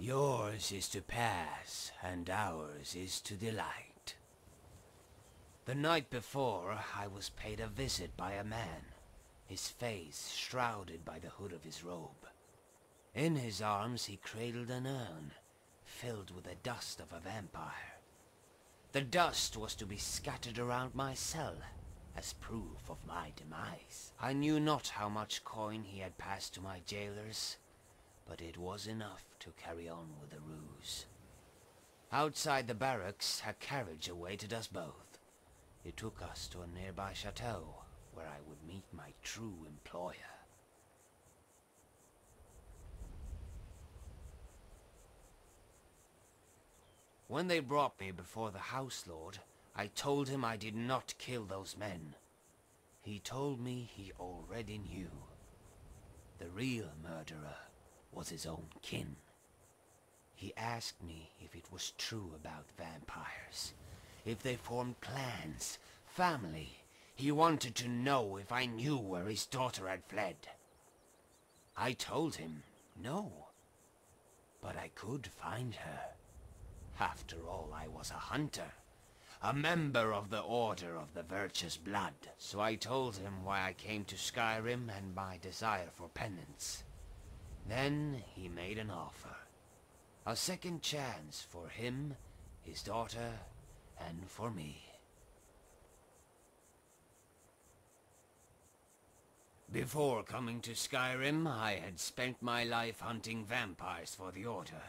Yours is to pass, and ours is to delight. The night before, I was paid a visit by a man, his face shrouded by the hood of his robe. In his arms he cradled an urn, filled with the dust of a vampire. The dust was to be scattered around my cell, as proof of my demise. I knew not how much coin he had passed to my jailers, but it was enough to carry on with the ruse. Outside the barracks, a carriage awaited us both. It took us to a nearby chateau, where I would meet my true employer. When they brought me before the house lord, I told him I did not kill those men. He told me he already knew. The real murderer was his own kin. He asked me if it was true about vampires, if they formed clans, family. He wanted to know if I knew where his daughter had fled. I told him no, but I could find her. After all, I was a hunter, a member of the Order of the Virtuous Blood. So I told him why I came to Skyrim and my desire for penance. Then he made an offer. A second chance for him, his daughter, and for me. Before coming to Skyrim, I had spent my life hunting vampires for the Order.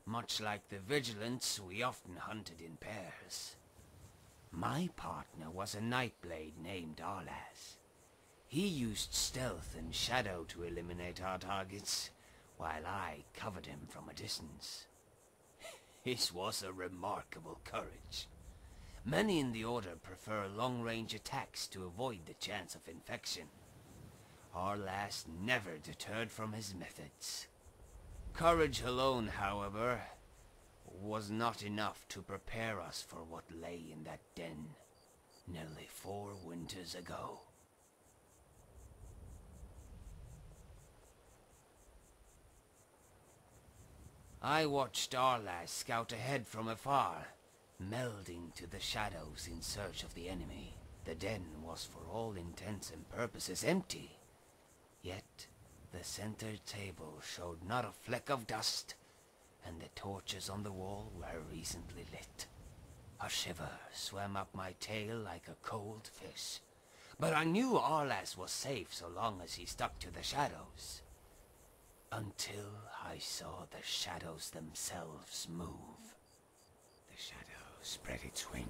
Much like the Vigilance, we often hunted in pairs. My partner was a Nightblade named Arlas. He used stealth and shadow to eliminate our targets, while I covered him from a distance. His was a remarkable courage. Many in the Order prefer long-range attacks to avoid the chance of infection. Arlas never deterred from his methods. Courage alone, however, was not enough to prepare us for what lay in that den nearly 4 winters ago. I watched Arlas scout ahead from afar, melding to the shadows in search of the enemy. The den was for all intents and purposes empty, yet the center table showed not a fleck of dust, and the torches on the wall were recently lit. A shiver swam up my tail like a cold fish, but I knew Arlas was safe so long as he stuck to the shadows. Until I saw the shadows themselves move. The shadow spread its wing.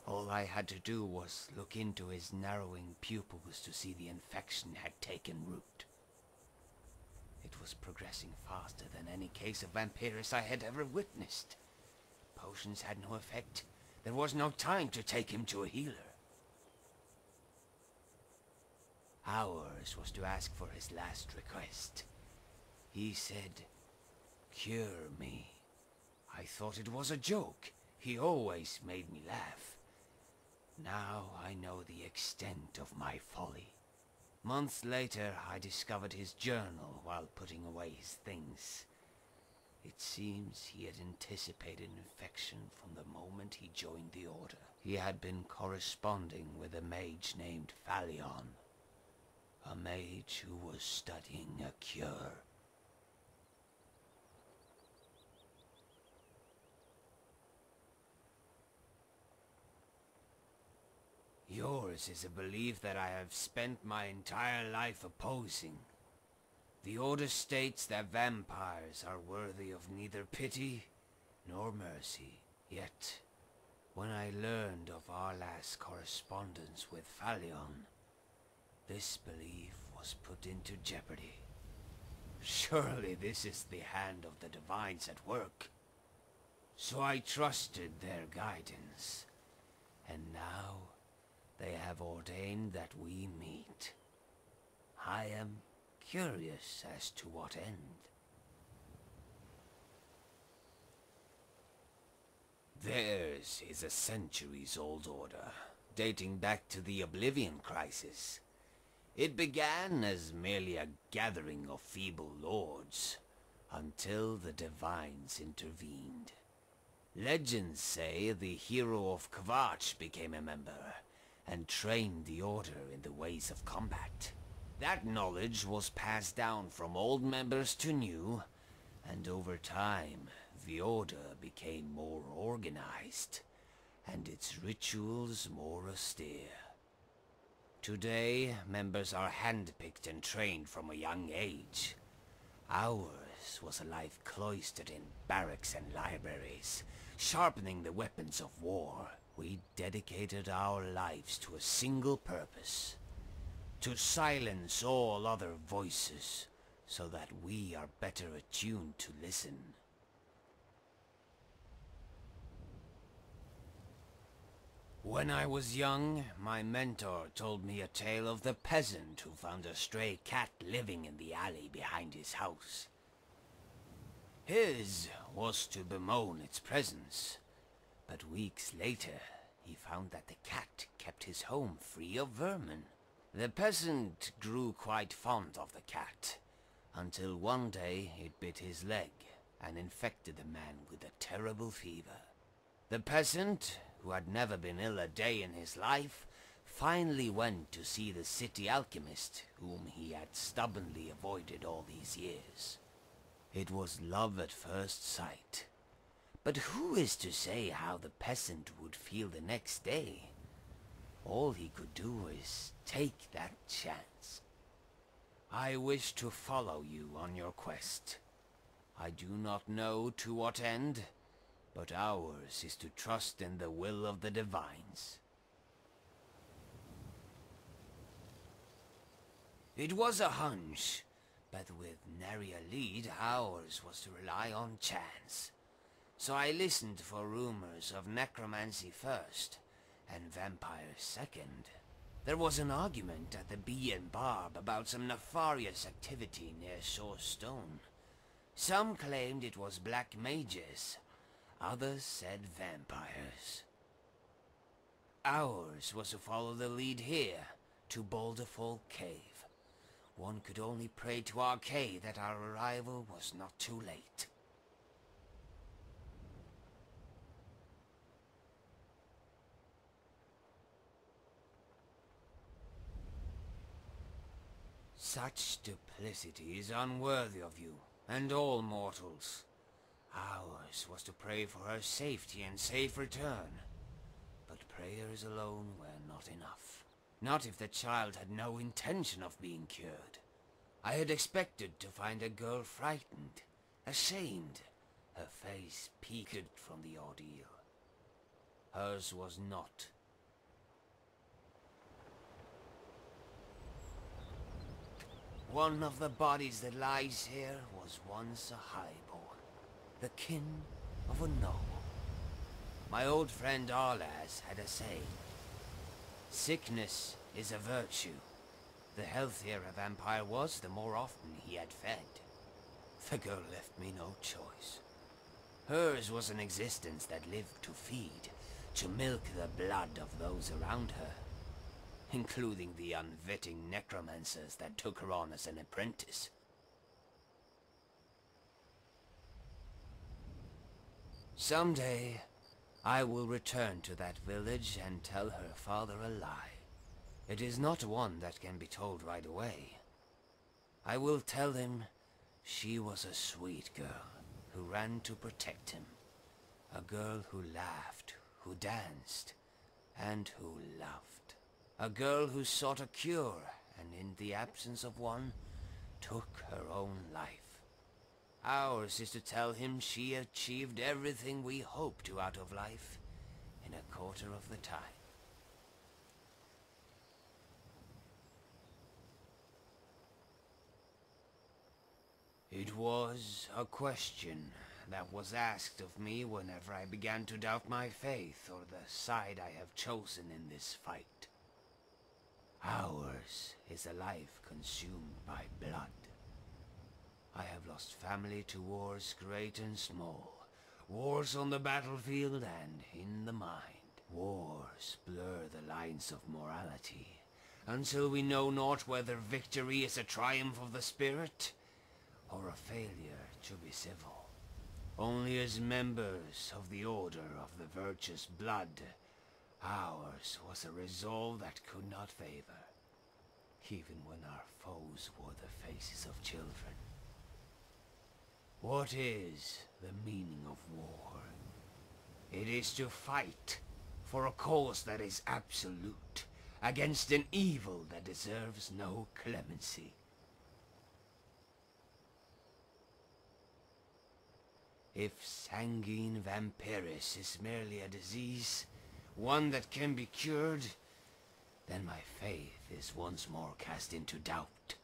All I had to do was look into his narrowing pupils to see the infection had taken root. It was progressing faster than any case of vampiris I had ever witnessed. Potions had no effect. There was no time to take him to a healer. Ours was to ask for his last request. He said, "Cure me." I thought it was a joke. He always made me laugh. Now I know the extent of my folly. Months later, I discovered his journal while putting away his things. It seems he had anticipated infection from the moment he joined the Order. He had been corresponding with a mage named ᵯᴑᴆᴆᴇᴆ, a mage who was studying a cure. Yours is a belief that I have spent my entire life opposing. The Order states that vampires are worthy of neither pity nor mercy. Yet, when I learned of Arlas' correspondence with ᵯᴑᴆᴆᴇᴆ, this belief was put into jeopardy. Surely this is the hand of the divines at work. So I trusted their guidance, and now they have ordained that we meet. I am curious as to what end. Theirs is a centuries-old order, dating back to the Oblivion Crisis. It began as merely a gathering of feeble lords, until the divines intervened. Legends say the hero of ᵯᴑᴆᴆᴇᴆ became a member, and trained the order in the ways of combat. That knowledge was passed down from old members to new, and over time, the order became more organized, and its rituals more austere. Today, members are handpicked and trained from a young age. Ours was a life cloistered in barracks and libraries, sharpening the weapons of war. We dedicated our lives to a single purpose: to silence all other voices, so that we are better attuned to listen. When I was young, my mentor told me a tale of the peasant who found a stray cat living in the alley behind his house. His was to bemoan its presence, but weeks later he found that the cat kept his home free of vermin. The peasant grew quite fond of the cat, until one day it bit his leg and infected the man with a terrible fever. The peasant, who had never been ill a day in his life, finally went to see the city alchemist, whom he had stubbornly avoided all these years. It was love at first sight. But who is to say how the peasant would feel the next day? All he could do is take that chance. I wish to follow you on your quest. I do not know to what end, but ours is to trust in the will of the divines. It was a hunch, but with nary a lead, ours was to rely on chance. So I listened for rumors of necromancy first, and vampires second. There was an argument at the Bee and Barb about some nefarious activity near Source Stone. Some claimed it was black mages, others said vampires. Ours was to follow the lead here, to Boulderfall Cave. One could only pray to Arcade that our arrival was not too late. Such duplicity is unworthy of you, and all mortals. Ours was to pray for her safety and safe return. But prayers alone were not enough. Not if the child had no intention of being cured. I had expected to find a girl frightened, ashamed, her face peaked from the ordeal. Hers was not. One of the bodies that lies here was once a highborn, the kin of a noble. My old friend Arlas had a saying: sickness is a virtue. The healthier a vampire was, the more often he had fed. The girl left me no choice. Hers was an existence that lived to feed, to milk the blood of those around her, including the unwitting necromancers that took her on as an apprentice. Someday, I will return to that village and tell her father a lie. It is not one that can be told right away. I will tell him she was a sweet girl who ran to protect him. A girl who laughed, who danced, and who loved. A girl who sought a cure, and in the absence of one, took her own life. Ours is to tell him she achieved everything we hoped to out of life in a quarter of the time. It was a question that was asked of me whenever I began to doubt my faith or the side I have chosen in this fight. Ours is a life consumed by blood. I have lost family to wars great and small, wars on the battlefield and in the mind. Wars blur the lines of morality, until we know not whether victory is a triumph of the spirit, or a failure to be civil. Only as members of the Order of the Virtuous Blood, ours was a resolve that could not favor, even when our foes wore the faces of children. What is the meaning of war? It is to fight for a cause that is absolute, against an evil that deserves no clemency. If sanguine vampiris is merely a disease, one that can be cured, then my faith is once more cast into doubt.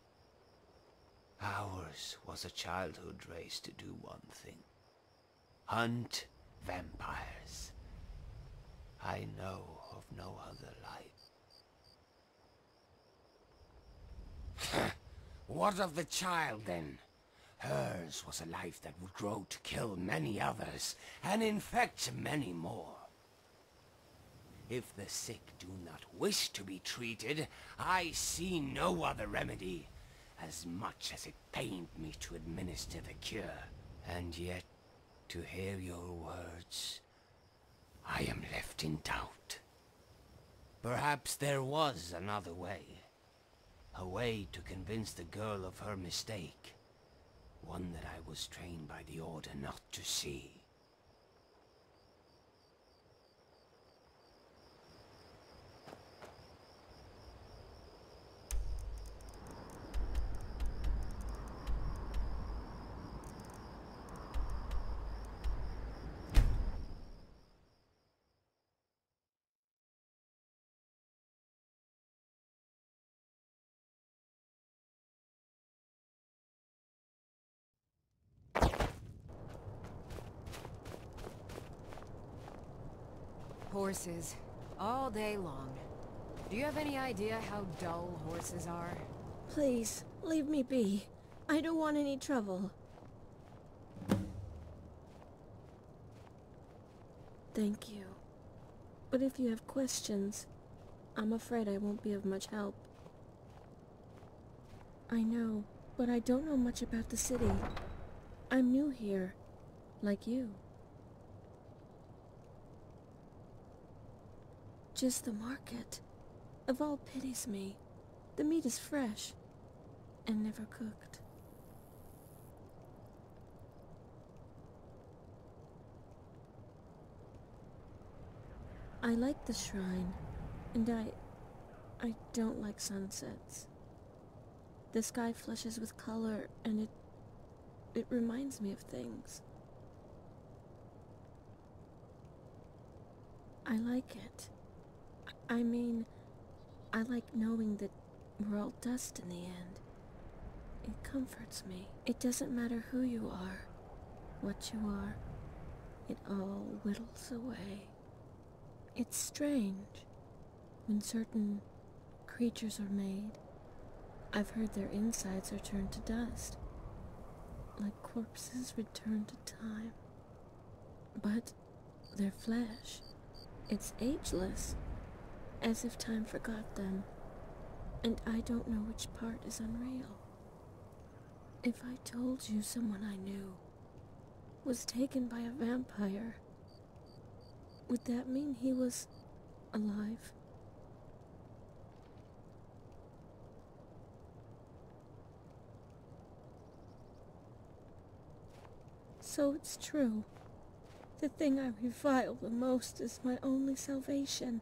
Ours was a childhood race to do one thing: hunt vampires. I know of no other life. What of the child, then? Hers was a life that would grow to kill many others, and infect many more. If the sick do not wish to be treated, I see no other remedy, as much as it pained me to administer the cure. And yet, to hear your words, I am left in doubt. Perhaps there was another way. A way to convince the girl of her mistake. One that I was trained by the Order not to see. Horses. All day long. Do you have any idea how dull horses are? Please, leave me be. I don't want any trouble. Thank you. But if you have questions, I'm afraid I won't be of much help. I know, but I don't know much about the city. I'm new here, like you. Just the market. Of all pities me. The meat is fresh, and never cooked. I like the shrine, and I don't like sunsets. The sky flushes with color, and it reminds me of things. I like it. I mean, I like knowing that we're all dust in the end. It comforts me. It doesn't matter who you are, what you are. It all whittles away. It's strange when certain creatures are made. I've heard their insides are turned to dust, like corpses returned to time. But their flesh, it's ageless. As if time forgot them, and I don't know which part is unreal. If I told you someone I knew was taken by a vampire, would that mean he was alive? So it's true. The thing I revile the most is my only salvation.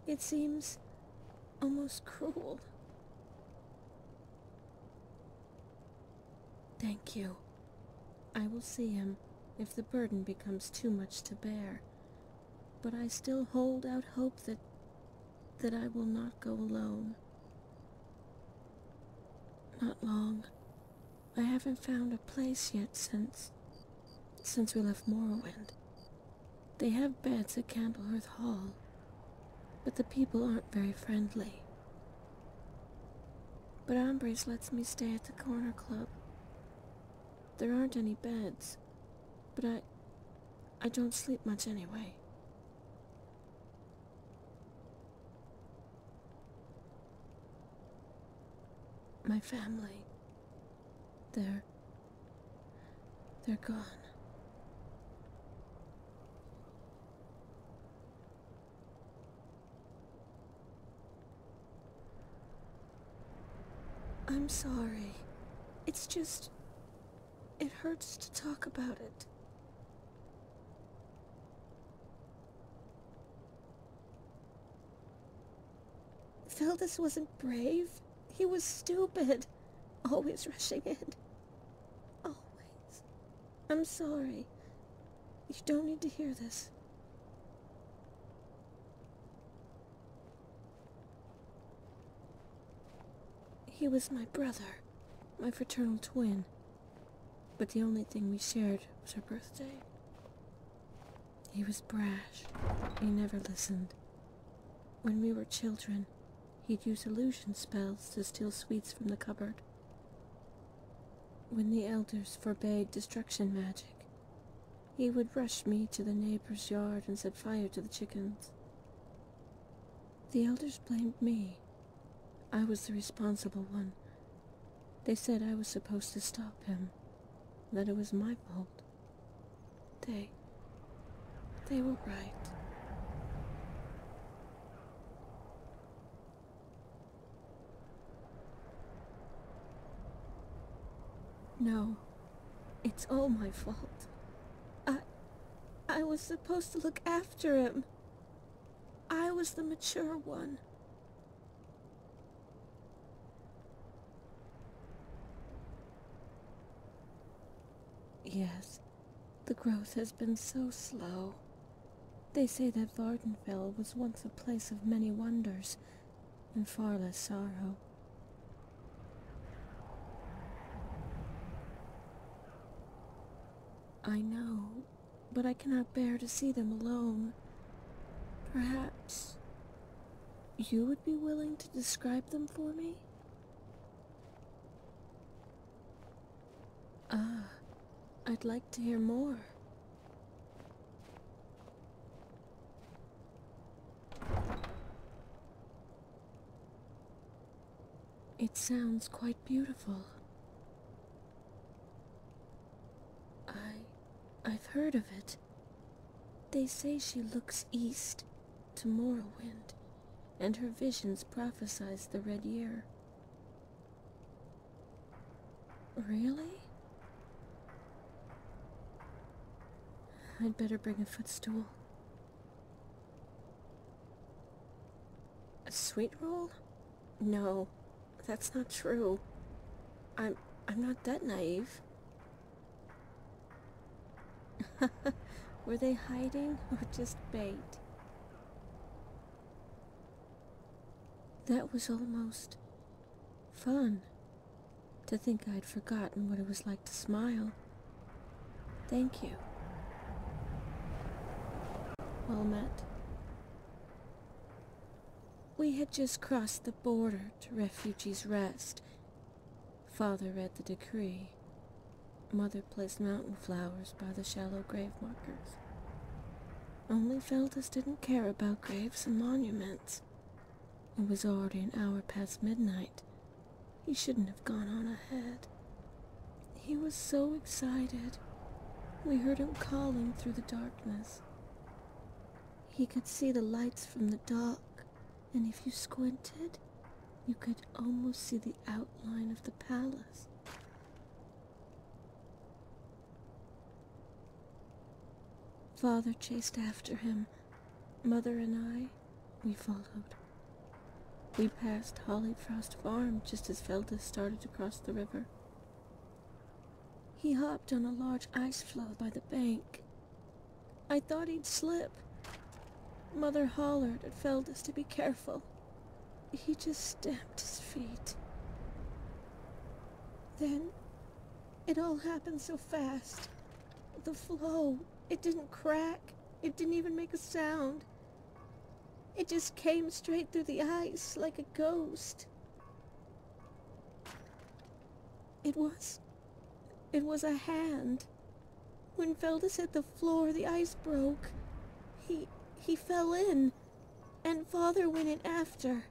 It seems almost cruel. Thank you. I will see him if the burden becomes too much to bear. But I still hold out hope that I will not go alone. Not long. I haven't found a place yet since we left Morrowind. They have beds at Candlehearth Hall, but the people aren't very friendly. But Ambrose lets me stay at the corner club. There aren't any beds, but I don't sleep much anyway. My family, they're They're gone. I'm sorry. It's just... it hurts to talk about it. Feldus wasn't brave. He was stupid. Always rushing in. Always. I'm sorry. You don't need to hear this. He was my brother, my fraternal twin. But the only thing we shared was our birthday. He was brash. He never listened. When we were children, he'd use illusion spells to steal sweets from the cupboard. When the elders forbade destruction magic, he would rush me to the neighbor's yard and set fire to the chickens. The elders blamed me. I was the responsible one. They said I was supposed to stop him, that it was my fault. They were right. No, it's all my fault. I was supposed to look after him. I was the mature one. Yes, the growth has been so slow. They say that ᵯᴑᴆᴆᴇᴆ was once a place of many wonders and far less sorrow. I know, but I cannot bear to see them alone. Perhaps you would be willing to describe them for me? Ah, I'd like to hear more. It sounds quite beautiful. I've heard of it. They say she looks east to Morrowind, and her visions prophesize the Red Year. Really? I'd better bring a footstool. A sweet roll? No, that's not true. I'm not that naive. Were they hiding or just bait? That was almost fun. To think I'd forgotten what it was like to smile. Thank you. Well met. We had just crossed the border to Refugees' Rest. Father read the decree. Mother placed mountain flowers by the shallow grave markers. Only Feldus didn't care about graves and monuments. It was already an hour past midnight. He shouldn't have gone on ahead. He was so excited. We heard him calling through the darkness. He could see the lights from the dock, and if you squinted, you could almost see the outline of the palace. Father chased after him. Mother and I, we followed. We passed Hollyfrost Farm just as Feldus started to cross the river. He hopped on a large ice floe by the bank. I thought he'd slip. Mother hollered at Feldus to be careful. He just stamped his feet. Then, it all happened so fast. The floe, it didn't crack. It didn't even make a sound. It just came straight through the ice like a ghost. It was a hand. When Feldus hit the floor, the ice broke. He fell in, and Father went in after.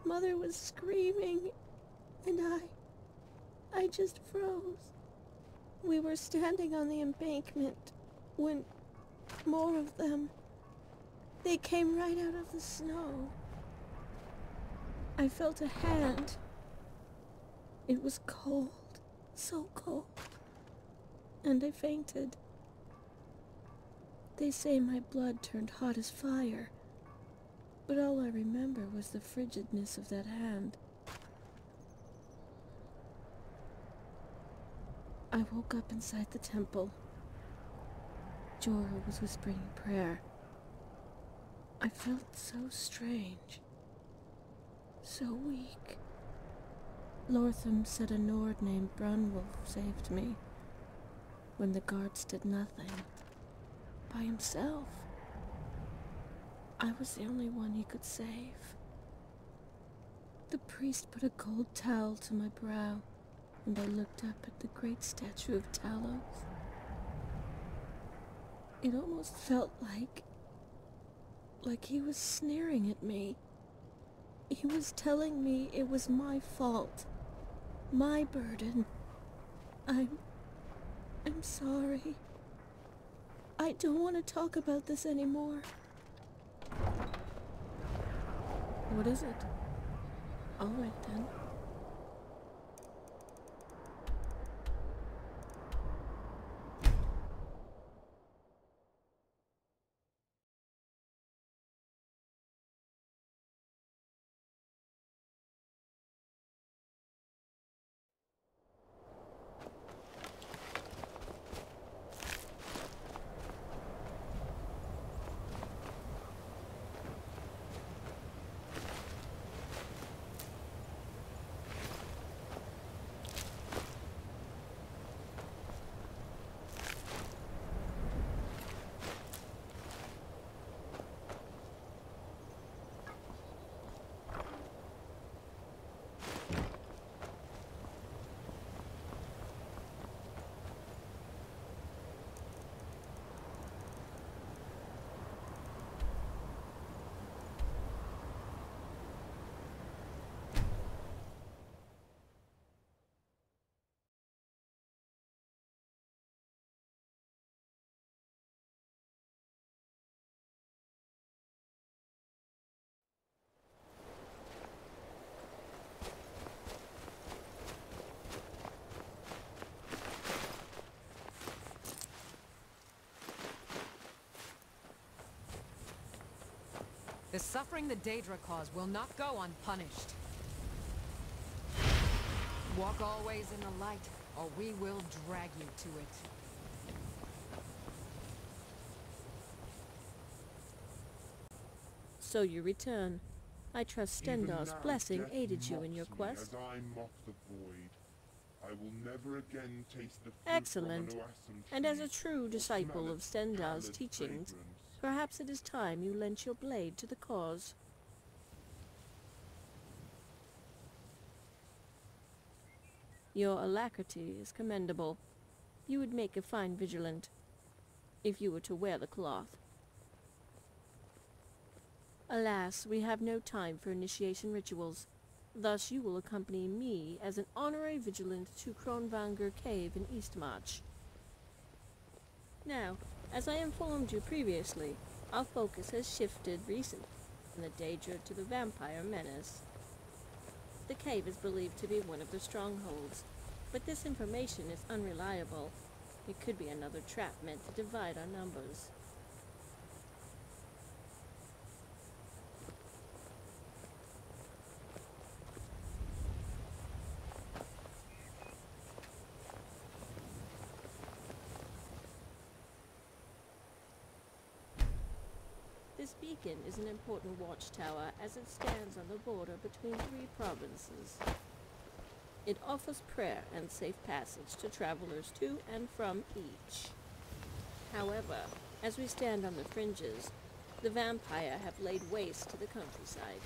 Mother was screaming, and I just froze. We were standing on the embankment when more of them, they came right out of the snow. I felt a hand. It was cold, so cold, and I fainted. They say my blood turned hot as fire, but all I remember was the frigidness of that hand. I woke up inside the temple. Jorah was whispering a prayer. I felt so strange, so weak. Lortham said a Nord named Brunwolf saved me when the guards did nothing. By himself. I was the only one he could save. The priest put a gold towel to my brow, and I looked up at the great statue of Talos. It almost felt like he was sneering at me. He was telling me it was my fault, my burden. I'm sorry. I don't want to talk about this anymore. What is it? All right then. The suffering the Daedra cause will not go unpunished. Walk always in the light, or we will drag you to it. So you return. I trust Stendarr's blessing aided you in your quest. As I mock the void, I will never again taste the fruit Excellent. from an awesome And as a tree, true or disciple smell of its Stendarr's pallid teachings, fragrance. perhaps it is time you lent your blade to the cause. Your alacrity is commendable. You would make a fine vigilant, if you were to wear the cloth. Alas, we have no time for initiation rituals. Thus you will accompany me as an honorary vigilant to ᵯᴑᴆᴆᴇᴆ Cave in Eastmarch. Now, as I informed you previously, our focus has shifted recently from the Daedra to the vampire menace. The cave is believed to be one of the strongholds, but this information is unreliable. It could be another trap meant to divide our numbers. This beacon is an important watchtower as it stands on the border between 3 provinces. It offers prayer and safe passage to travelers to and from each. However, as we stand on the fringes, the vampire have laid waste to the countryside.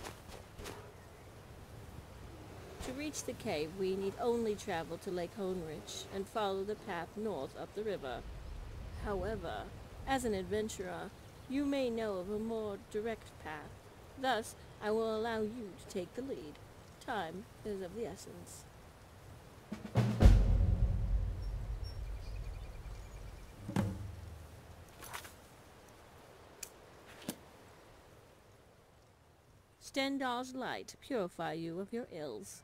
To reach the cave, we need only travel to Lake Hoenrich and follow the path north up the river. However, as an adventurer, you may know of a more direct path. Thus, I will allow you to take the lead. Time is of the essence. Stendar's light purify you of your ills.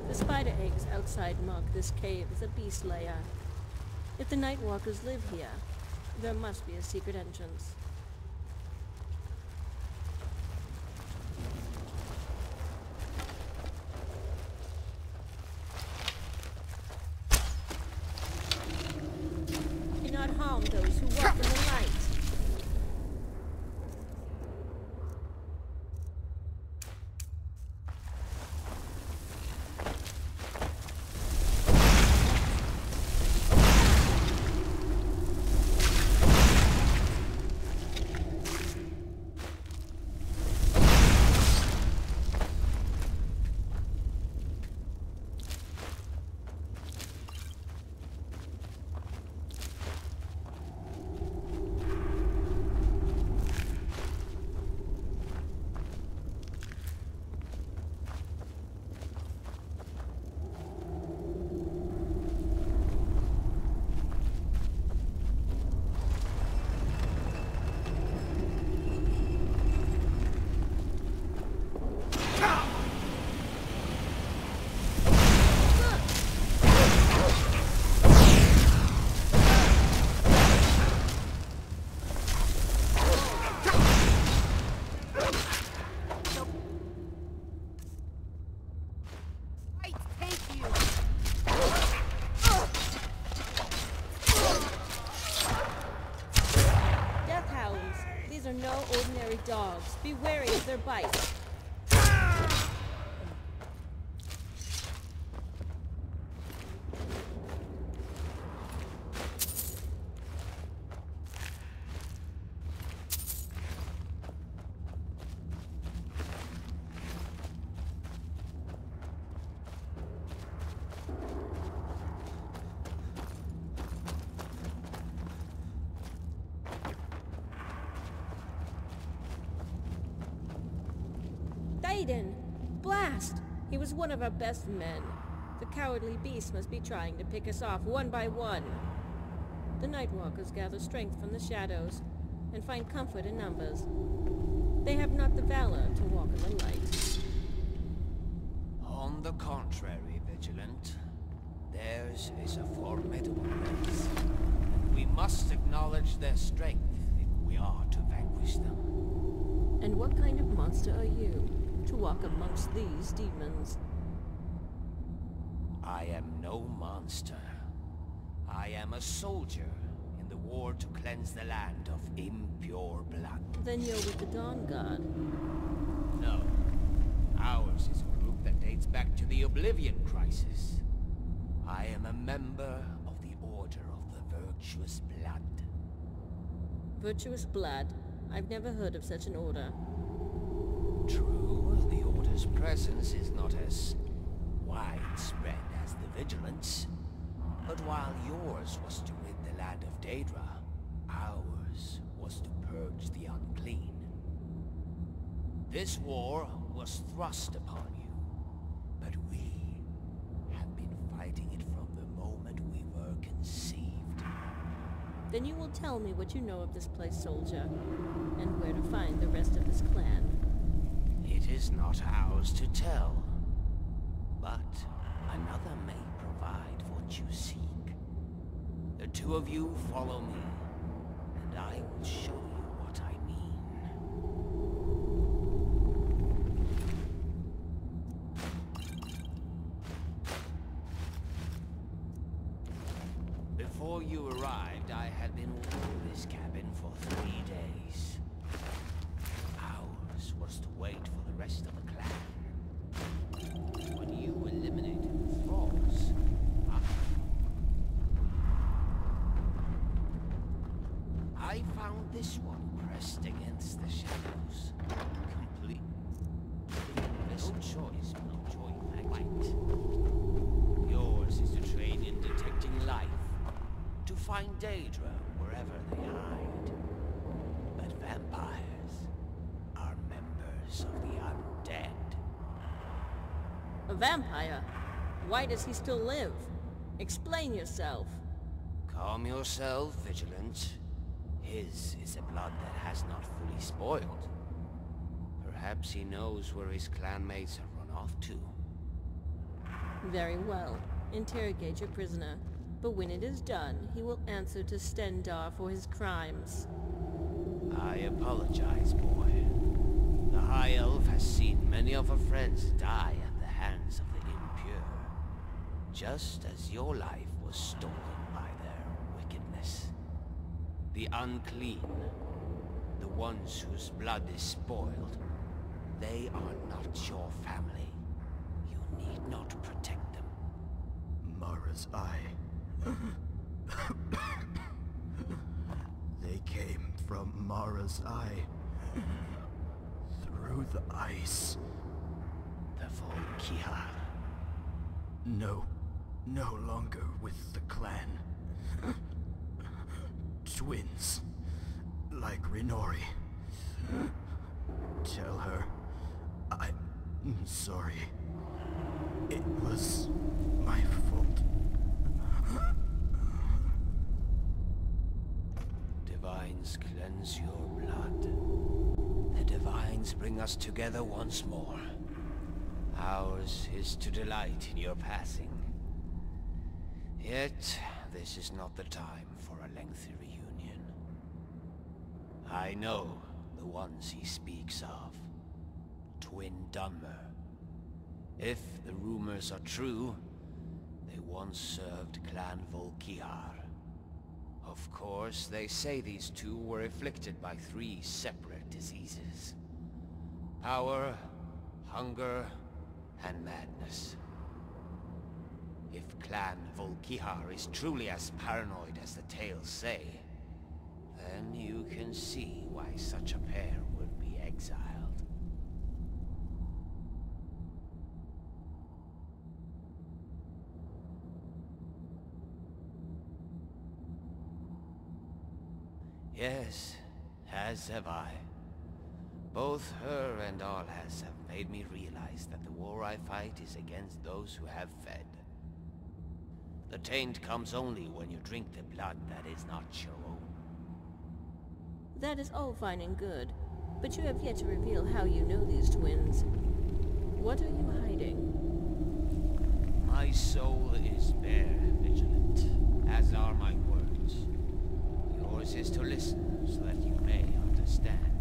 The spider eggs outside mark this cave as a beast lair. If the Nightwalkers live here, there must be a secret entrance. Do not harm those who walk in the light. No ordinary dogs. Be wary of their bites. Blast! He was one of our best men. The cowardly beast must be trying to pick us off one by one. The Nightwalkers gather strength from the shadows and find comfort in numbers. They have not the valor to walk in the light. On the contrary, Vigilant, theirs is a formidable race. We must acknowledge their strength if we are to vanquish them. And what kind of monster are you, to walk amongst these demons? I am no monster. I am a soldier in the war to cleanse the land of impure blood. Then you're with the Dawn Guard. No. Ours is a group that dates back to the Oblivion Crisis. I am a member of the Order of the Virtuous Blood. Virtuous Blood? I've never heard of such an order. True, the Order's presence is not as widespread as the Vigilance. But while yours was to rid the land of Daedra, ours was to purge the unclean. This war was thrust upon you, but we have been fighting it from the moment we were conceived. Then you will tell me what you know of this place, soldier, and where to find the rest of this clan. It is not ours to tell, but another may provide what you seek. The two of you follow me, and I will show you what I mean. Before before you arrived, I had been watching this cabin for 3 days. Ours was to wait for the rest of the clan. When you eliminated the thralls, I found this one pressed against the shadows. Complete. No choice but to join the fight. Yours is to train in detecting life, to find Daedra wherever they hide. But vampires are members of the undead. A vampire? Why does he still live? Explain yourself. Calm yourself, Vigilance. His is a blood that has not fully spoiled. Perhaps he knows where his clanmates have run off to. Very well. Interrogate your prisoner. But when it is done, he will answer to Stendarr for his crimes. I apologize, boy. The High Elf has seen many of her friends die at the hands of the impure, just as your life was stolen by their wickedness. The unclean, the ones whose blood is spoiled, they are not your family. You need not protect them. Mara's eye. They came from Mara's eye. Through the ice. The Volkihar. No longer with the clan. Twins. Like Rinori. Tell her I'm sorry. It was my fault. Divines cleanse your blood. The Divines bring us together once more. Ours is to delight in your passing. Yet, this is not the time for a lengthy reunion. I know the ones he speaks of. Twin Dunmer. If the rumors are true, they once served Clan Volkihar. Of course, they say these two were afflicted by 3 separate diseases. Power, hunger, and madness. If Clan Volkihar is truly as paranoid as the tales say, then you can see why such a pair would be exiled. Yes, as have I. Both her and Arlas have made me realize that the war I fight is against those who have fed. The taint comes only when you drink the blood that is not your own. That is all fine and good, but you have yet to reveal how you know these twins. What are you hiding? My soul is bare, Vigilant, as are my words. Yours is to listen so that you may understand.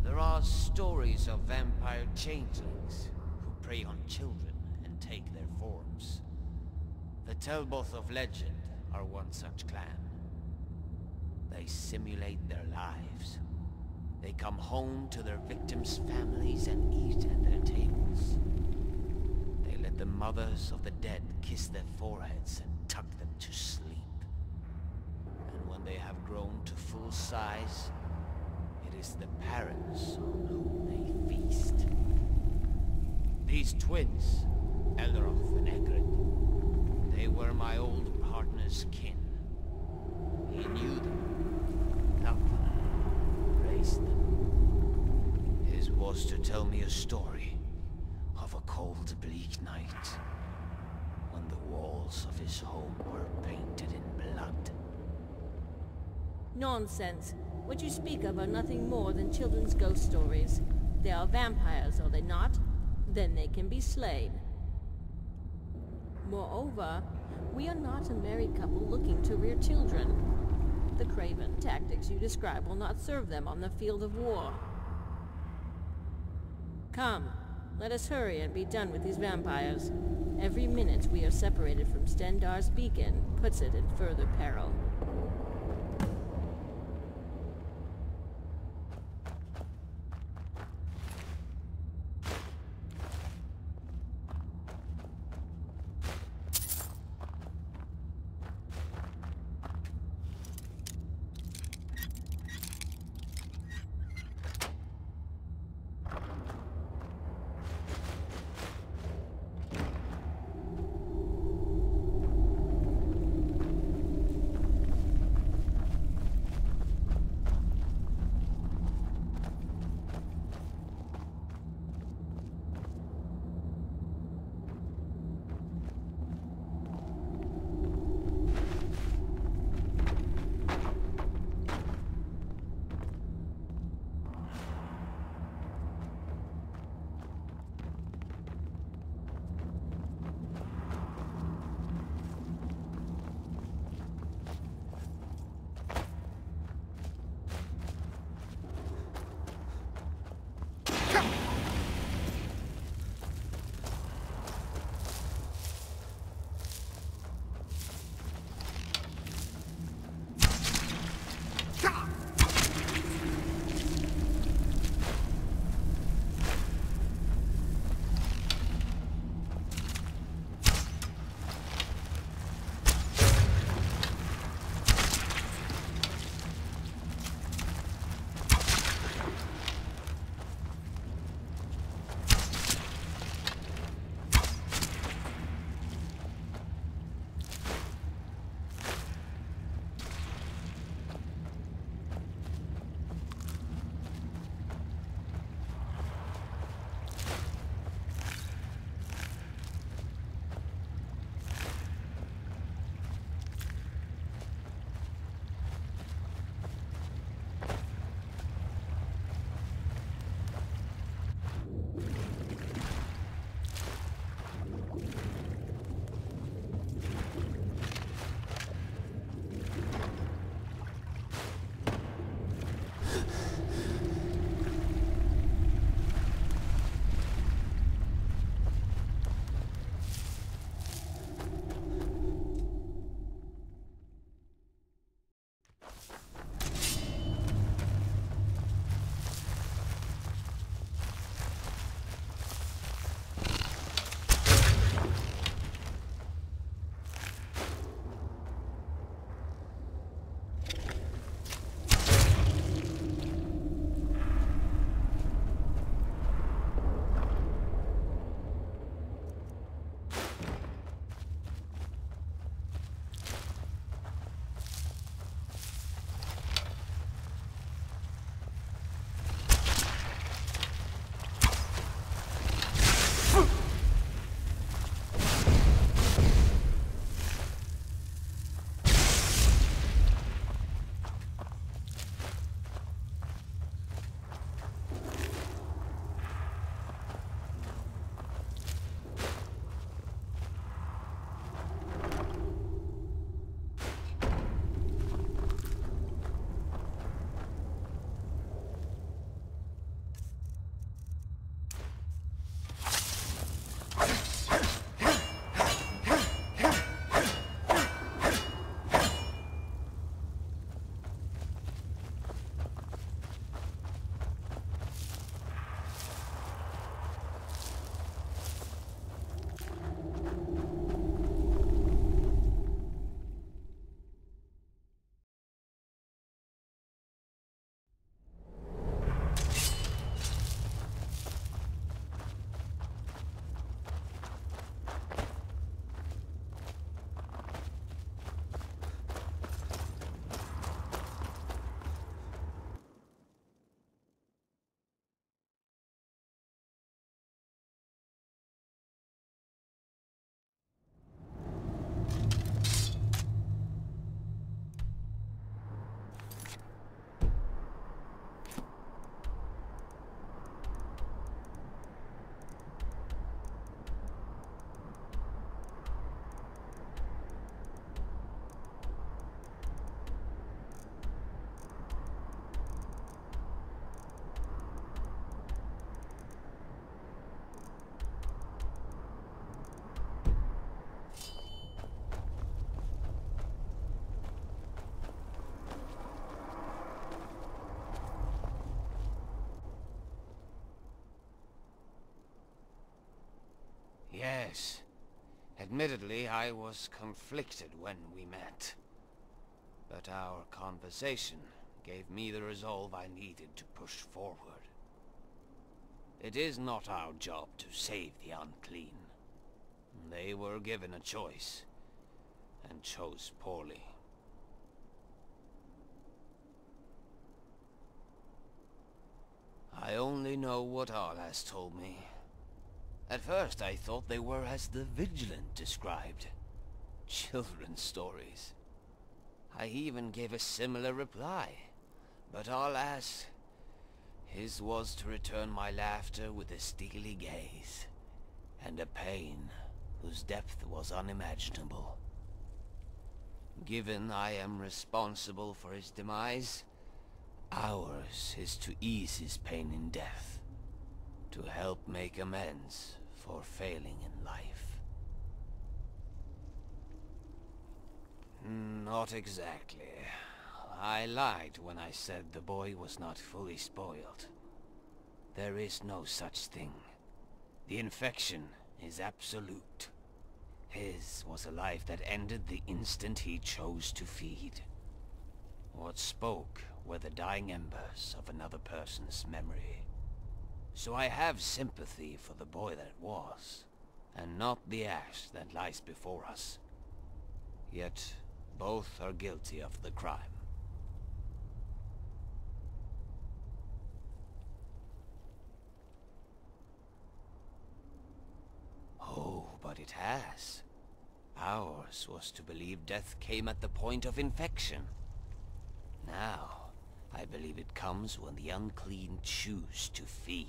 There are stories of vampire changelings who prey on children and take their forms. The Telboth of legend are one such clan. They simulate their lives. They come home to their victims' families and eat at their tables. They let the mothers of the dead kiss their foreheads and tuck them to sleep. And when they have grown to full size, it is the parents on whom they feast. These twins, Elroth and Egrid, they were my old partner's kin. He knew them, loved them, raised them. His was to tell me a story of a cold, bleak night when the walls of his home were painted in blood. Nonsense. What you speak of are nothing more than children's ghost stories. They are vampires, are they not? Then they can be slain. Moreover, we are not a married couple looking to rear children. The craven tactics you describe will not serve them on the field of war. Come, Let us hurry and be done with these vampires. Every minute we are separated from Stendarr's beacon puts it in further peril. Yes. Admittedly, I was conflicted when we met. But our conversation gave me the resolve I needed to push forward. It is not our job to save the unclean. They were given a choice, and chose poorly. I only know what Arl has told me. At first I thought they were as the Vigilant described. Children's stories. I even gave a similar reply, but alas, his was to return my laughter with a steely gaze, and a pain whose depth was unimaginable. Given I am responsible for his demise, ours is to ease his pain in death, to help make amends for failing in life. Not exactly. I lied when I said the boy was not fully spoiled. There is no such thing. The infection is absolute. His was a life that ended the instant he chose to feed. What spoke were the dying embers of another person's memory. So I have sympathy for the boy that was, and not the ash that lies before us. Yet, both are guilty of the crime. Oh, but it has. Ours was to believe death came at the point of infection. Now, I believe it comes when the unclean choose to feed.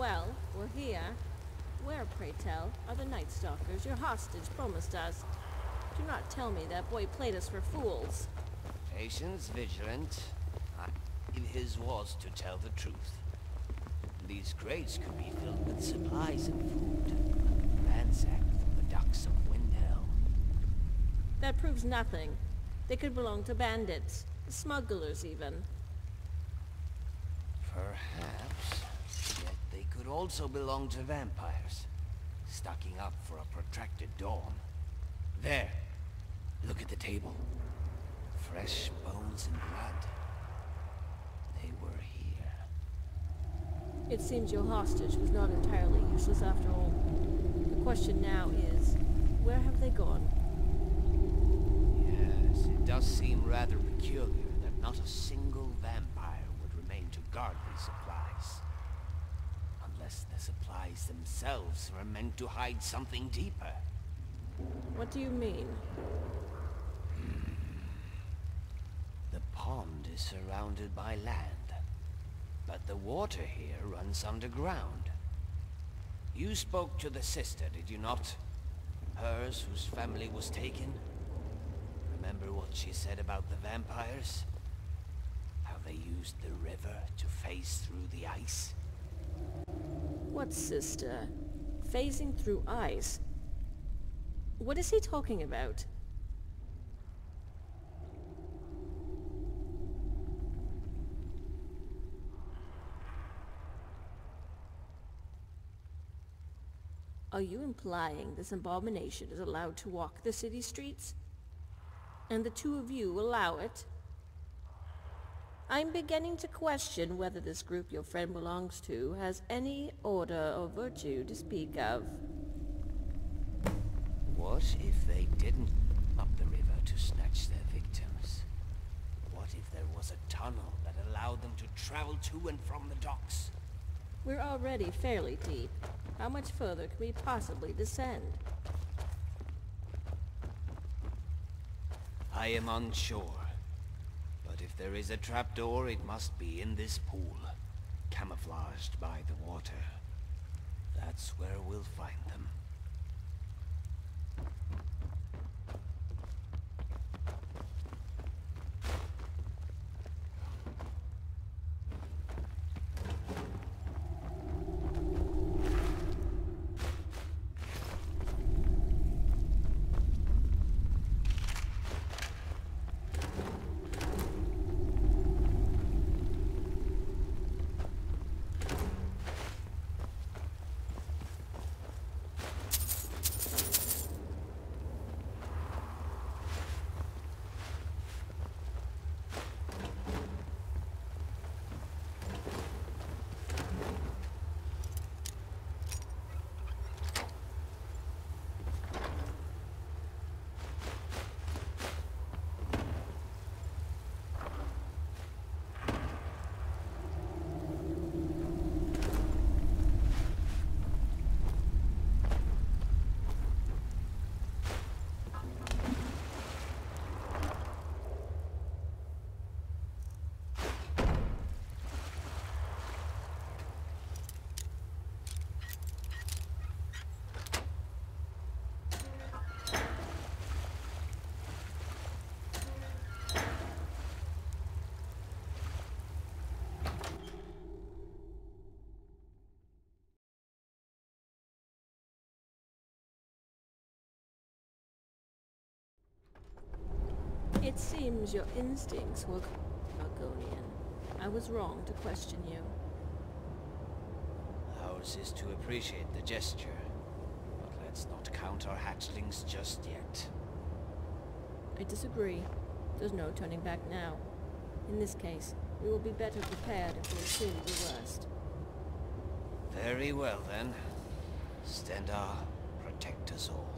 Well, we're here. Where, pray tell, are the Night Stalkers your hostage promised us? Do not tell me that boy played us for fools. Patience, Vigilant. I believe his was to tell the truth. These crates could be filled with supplies and food, ransacked from the docks of Windhelm. That proves nothing. They could belong to bandits, smugglers even. Perhaps. Yet they could also belong to vampires, stocking up for a protracted dawn. There. Look at the table. Fresh bones and blood. They were here. It seems your hostage was not entirely useless after all. The question now is, where have they gone? Yes, it does seem rather peculiar that not a single vampire would remain to guard these supplies. Unless the supplies themselves were meant to hide something deeper. What do you mean? The pond is surrounded by land, but the water here runs underground. You spoke to the sister, did you not? Hers whose family was taken? Remember what she said about the vampires? How they used the river to phase through the ice? What sister? Phasing through ice? What is he talking about? Are you implying this abomination is allowed to walk the city streets? And the two of you allow it? I'm beginning to question whether this group your friend belongs to has any order or virtue to speak of. What if they didn't up the river to snatch their victims? What if there was a tunnel that allowed them to travel to and from the docks? We're already fairly deep. How much further can we possibly descend? I am unsure. But if there is a trapdoor, it must be in this pool, camouflaged by the water. That's where we'll find them. It seems your instincts were Argonian. I was wrong to question you. Ours is to appreciate the gesture, but let's not count our hatchlings just yet. I disagree. There's no turning back now. In this case, we will be better prepared if we assume the worst. Very well then. Stendar, protect us all.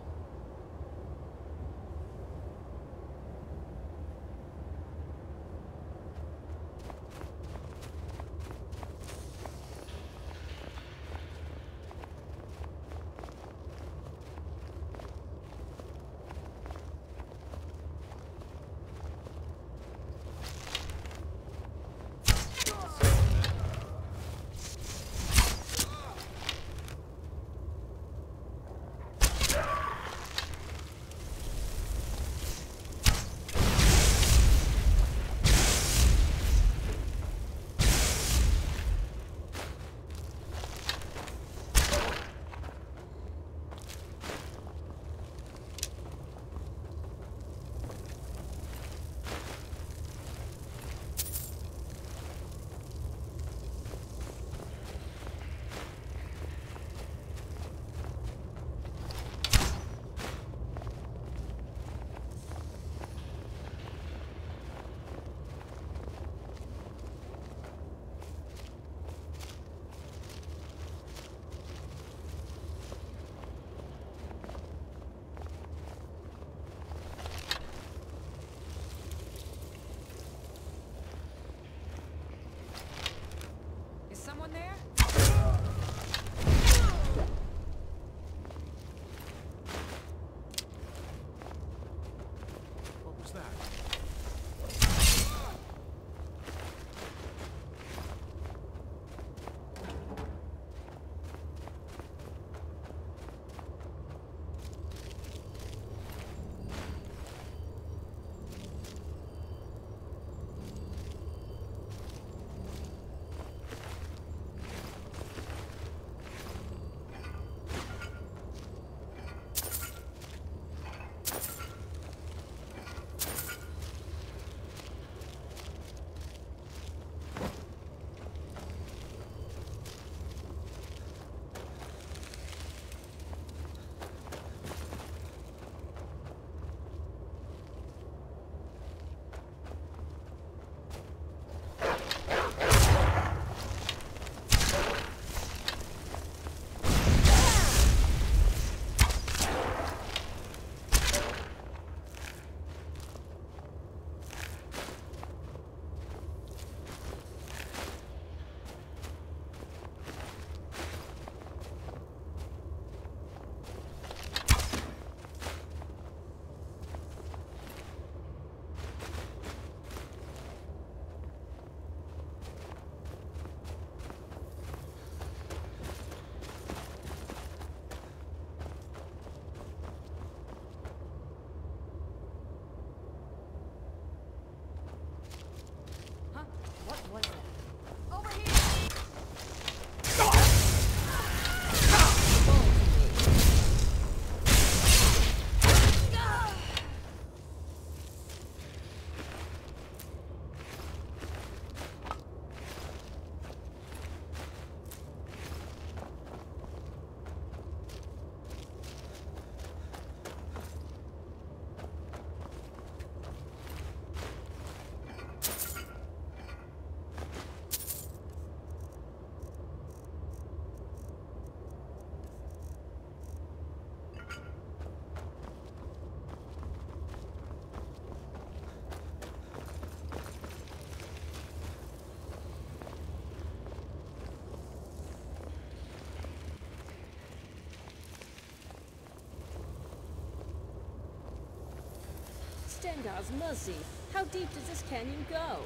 Stendar's mercy! How deep does this canyon go?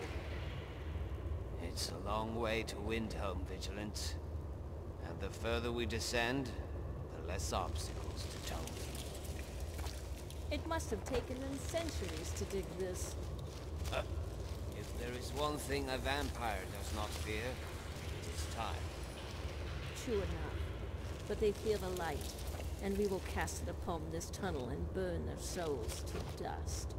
It's a long way to Windhelm, Vigilance. And the further we descend, the less obstacles to tone. It must have taken them centuries to dig this. If there is one thing a vampire does not fear, it is time. True enough. But they fear the light, and we will cast it upon this tunnel and burn their souls to dust.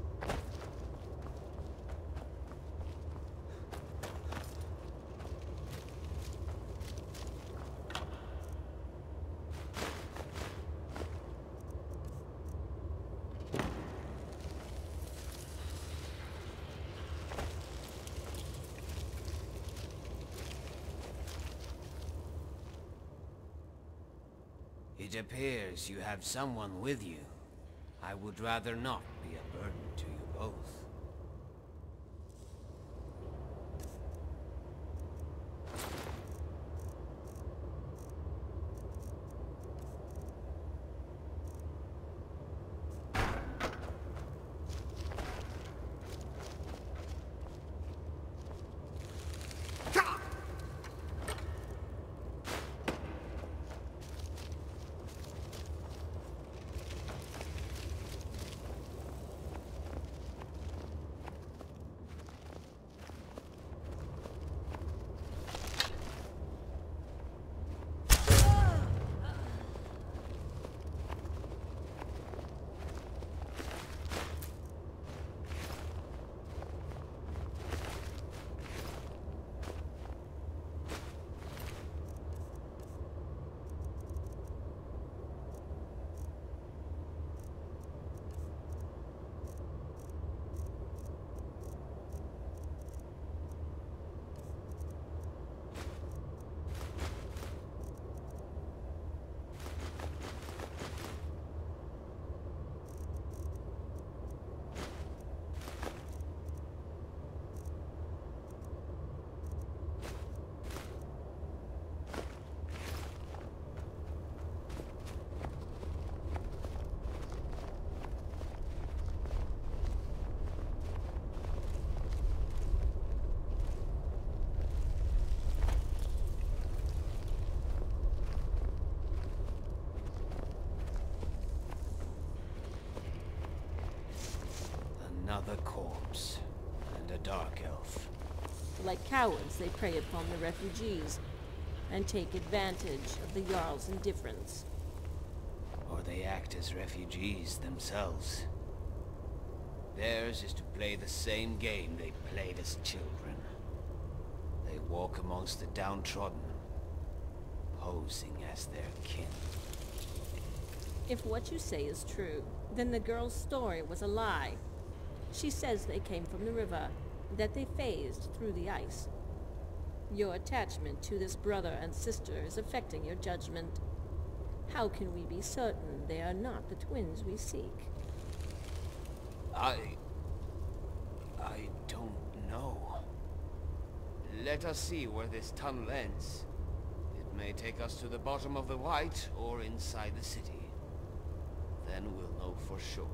It appears you have someone with you. I would rather not be a burden to you both. Another corpse, and a dark elf. Like cowards, they prey upon the refugees, and take advantage of the Jarl's indifference. Or they act as refugees themselves. Theirs is to play the same game they played as children. They walk amongst the downtrodden, posing as their kin. If what you say is true, then the girl's story was a lie. She says they came from the river, that they phased through the ice. Your attachment to this brother and sister is affecting your judgment. How can we be certain they are not the twins we seek? I don't know. Let us see where this tunnel ends. It may take us to the bottom of the White or inside the city. Then we'll know for sure.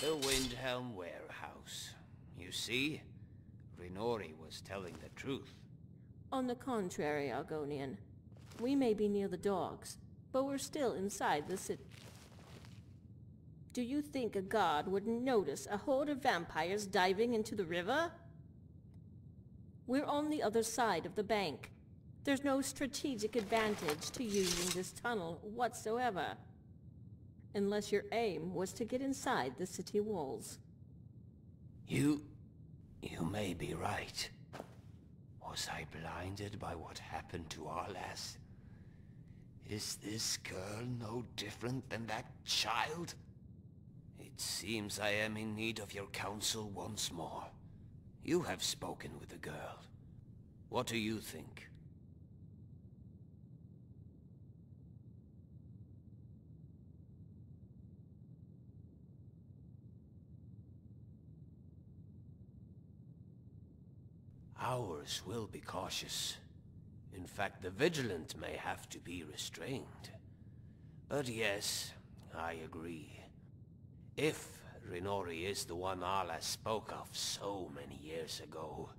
The Windhelm warehouse. You see? Rinori was telling the truth. On the contrary, Argonian. We may be near the dogs, but we're still inside the city. Do you think a guard wouldn't notice a horde of vampires diving into the river? We're on the other side of the bank. There's no strategic advantage to using this tunnel whatsoever. Unless your aim was to get inside the city walls. You may be right. Was I blinded by what happened to our lass? Is this girl no different than that child? It seems I am in need of your counsel once more. You have spoken with the girl. What do you think? Ours will be cautious. In fact, the Vigilant may have to be restrained. But yes, I agree. If ᵃᴇᴆ is the one Arla spoke of so many years ago,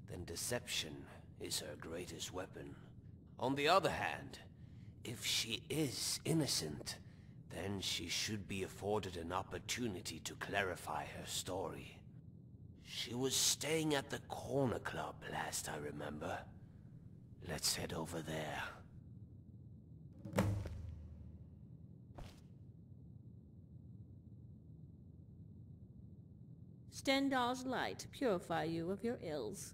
then deception is her greatest weapon. On the other hand, if she is innocent, then she should be afforded an opportunity to clarify her story. She was staying at the Corner Club last I remember. Let's head over there. Stendar's light purify you of your ills.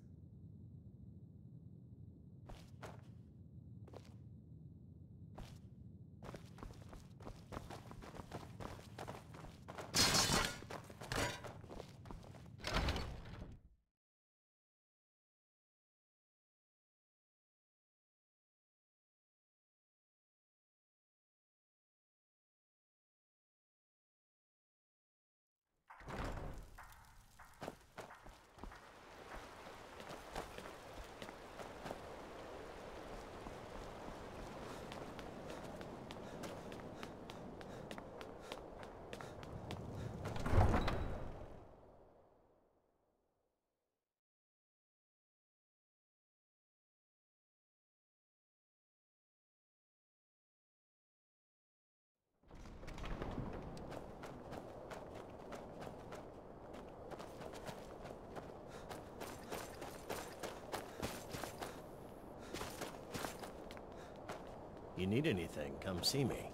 You need anything, come see me.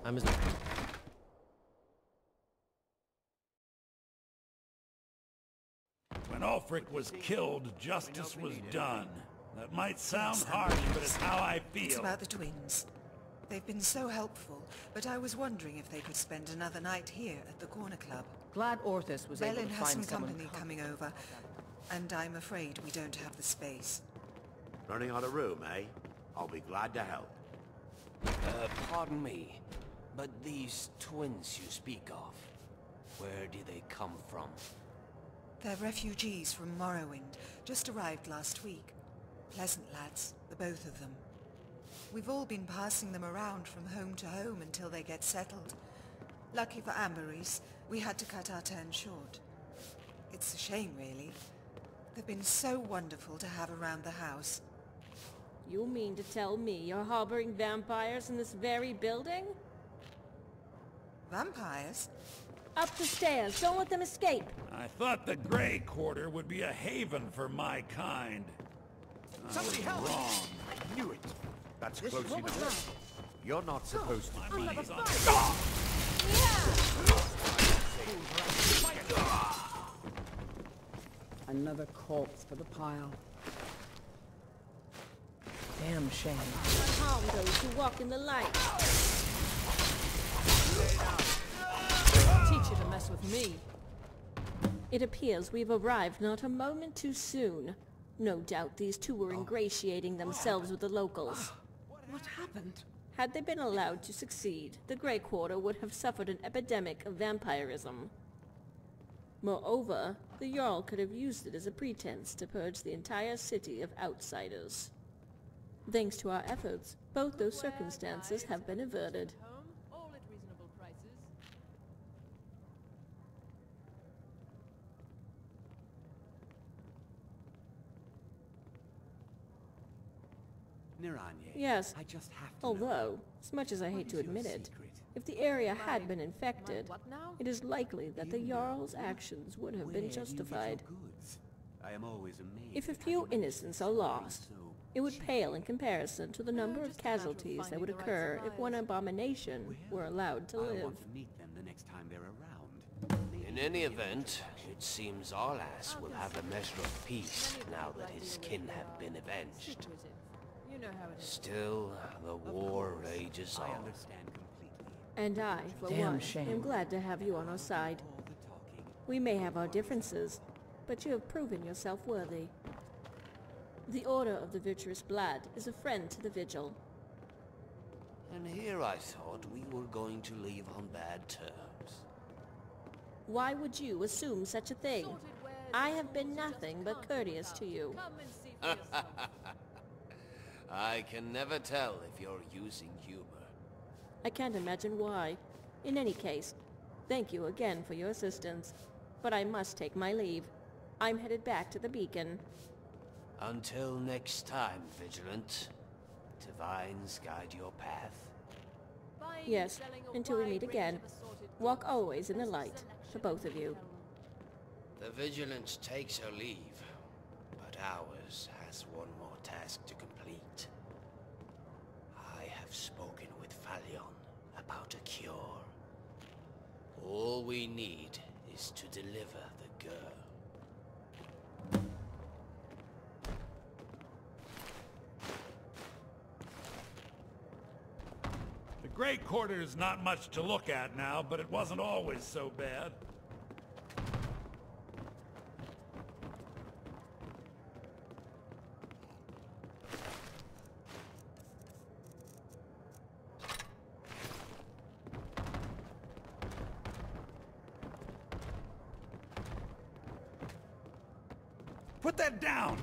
I'm as... When Ulfric was killed, justice was done. That might sound harsh, but it's how I feel. It's about the twins. They've been so helpful, but I was wondering if they could spend another night here at the Corner Club. Glad Orthus was able Belen to has find some someone company coming over, and I'm afraid we don't have the space. Running out of room, eh? I'll be glad to help. Pardon me, but these twins you speak of, where do they come from? They're refugees from Morrowind, just arrived last week. Pleasant lads, the both of them. We've all been passing them around from home to home until they get settled. Lucky for Amberys, we had to cut our turn short. It's a shame, really. They've been so wonderful to have around the house. You mean to tell me you're harboring vampires in this very building? Vampires? Up the stairs, don't let them escape! I thought the Grey Quarter would be a haven for my kind. Somebody help! Wrong. I knew it. That's close enough. You're not supposed to be... Another corpse for the pile. Damn shame. Harm those who walk in the light. Teach you to mess with me. It appears we've arrived not a moment too soon. No doubt these two were ingratiating themselves with the locals. What happened? Had they been allowed to succeed, the Grey Quarter would have suffered an epidemic of vampirism. Moreover, the Jarl could have used it as a pretense to purge the entire city of outsiders. Thanks to our efforts, both those circumstances have been averted. All at reasonable prices. Yes, I just have to although, as much as I hate to admit it, if the area had been infected, it is likely that the Jarl's actions would have been justified. I am always amazed. If a few innocents are lost, it would pale in comparison to the number of casualties that would occur if one abomination were allowed to live. I want to meet them the next time they're around. In any event, it seems Arlas will have a measure of peace now that his kin have been avenged. You know how it is. Still, the war rages I on. understand completely. And I, for Damn one, shame. am glad to have you on our side. All the talking. We may have our differences, but you have proven yourself worthy. The Order of the Virtuous Blood is a friend to the Vigil. And here I thought we were going to leave on bad terms. Why would you assume such a thing? I have been nothing but courteous to you. I can never tell if you're using humor. I can't imagine why. In any case, thank you again for your assistance. But I must take my leave. I'm headed back to the beacon. Until next time, Vigilant. Divines guide your path. Yes, until we meet again. Walk always in the light, for both of you. The Vigilance takes her leave, but ours has one more task to complete. I have spoken with ᵯᴑᴆᴆᴇᴆ about a cure. All we need is to deliver the girl. The Great Quarter's not much to look at now, but it wasn't always so bad. Put that down!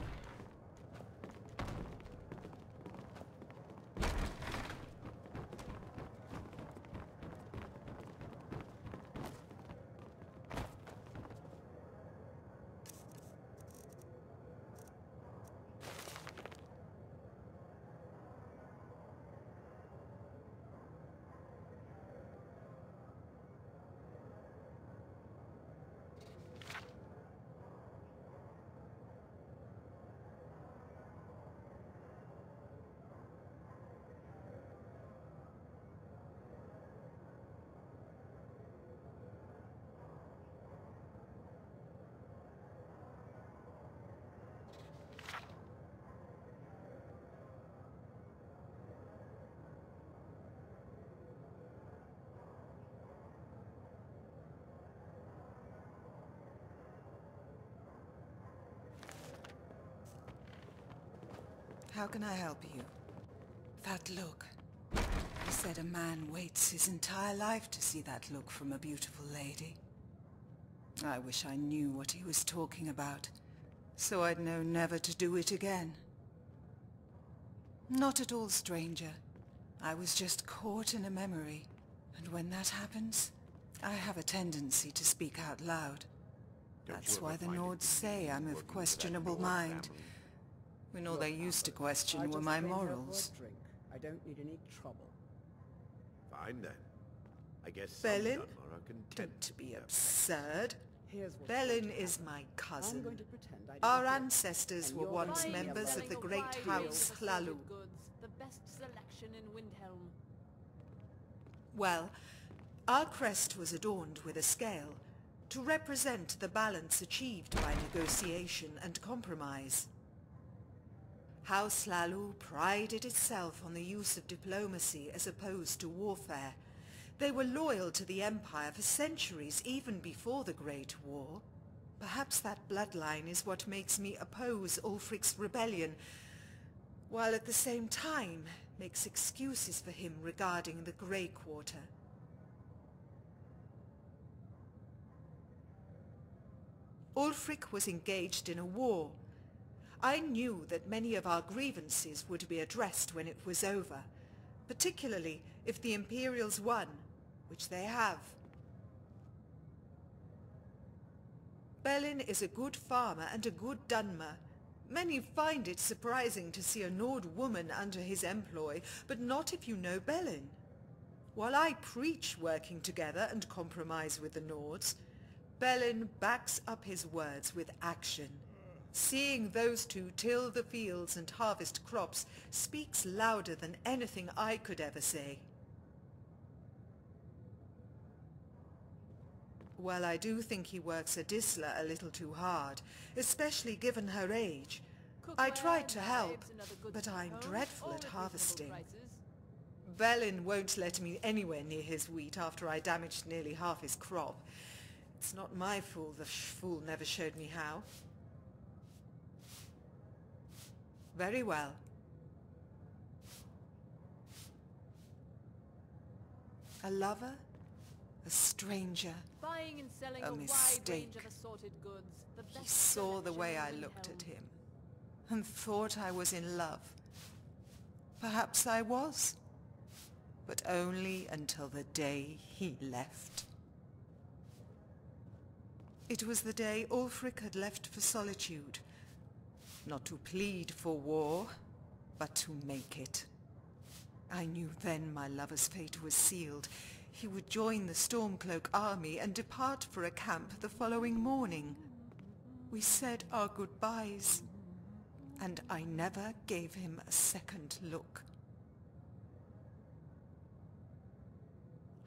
How can I help you? That look. He said a man waits his entire life to see that look from a beautiful lady. I wish I knew what he was talking about, so I'd know never to do it again. Not at all, stranger. I was just caught in a memory, and when that happens, I have a tendency to speak out loud. That's why the Nords say I'm of questionable mind. When all they used to question were my morals. I don't need any trouble. Fine then. I guess Bellin? some are content. Don't be absurd. Here's what's Bellin going to is happen. my I'm cousin. going to pretend I didn't Our hear it. ancestors And were you're once buying and members of selling the a great wide house range of ᵯᴑᴆ. The best selection in Windhelm. Well, our crest was adorned with a scale to represent the balance achieved by negotiation and compromise. House ᵯᴑᴆ prided itself on the use of diplomacy as opposed to warfare. They were loyal to the Empire for centuries, even before the Great War. Perhaps that bloodline is what makes me oppose Ulfric's rebellion, while at the same time makes excuses for him regarding the Grey Quarter. Ulfric was engaged in a war. I knew that many of our grievances would be addressed when it was over, particularly if the Imperials won, which they have. Bellin is a good farmer and a good Dunmer. Many find it surprising to see a Nord woman under his employ, but not if you know Bellin. While I preach working together and compromise with the Nords, Bellin backs up his words with action. Seeing those two till the fields and harvest crops speaks louder than anything I could ever say. Well, I do think he works Adisla a little too hard, especially given her age. I tried to help, but I'm dreadful at harvesting. Bellin won't let me anywhere near his wheat after I damaged nearly half his crop. It's not my fault the fool never showed me how. Very well. A lover? a stranger. Buying and selling A a wide mistake. range of assorted goods. The He best saw the selection way in I looked at Windhelm. him and thought I was in love. Perhaps I was, but only until the day he left. It was the day Ulfric had left for solitude, not to plead for war, but to make it. I knew then my lover's fate was sealed. He would join the Stormcloak army and depart for a camp the following morning. We said our goodbyes, and I never gave him a second look.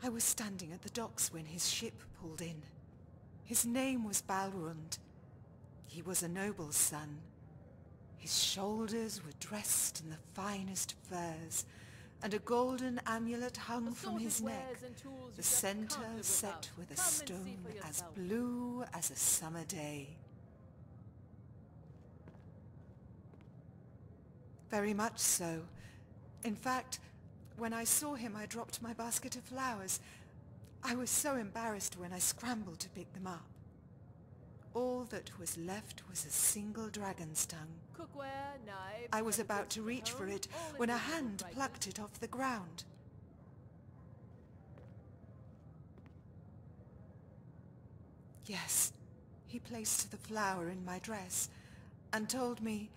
I was standing at the docks when his ship pulled in. His name was Balrund. He was a noble's son. His shoulders were dressed in the finest furs, and a golden amulet hung from his Assorted neck, wares and tools you the just center can't live set without. with a Come and see stone for as yourself. blue as a summer day. Very much so. In fact, when I saw him, I dropped my basket of flowers. I was so embarrassed when I scrambled to pick them up. All that was left was a single dragon's tongue. Cookware, knives, I was leather about goods to for reach for home, it all in when a reasonable hand prices. plucked it off the ground. Yes, he placed the flower in my dress and told me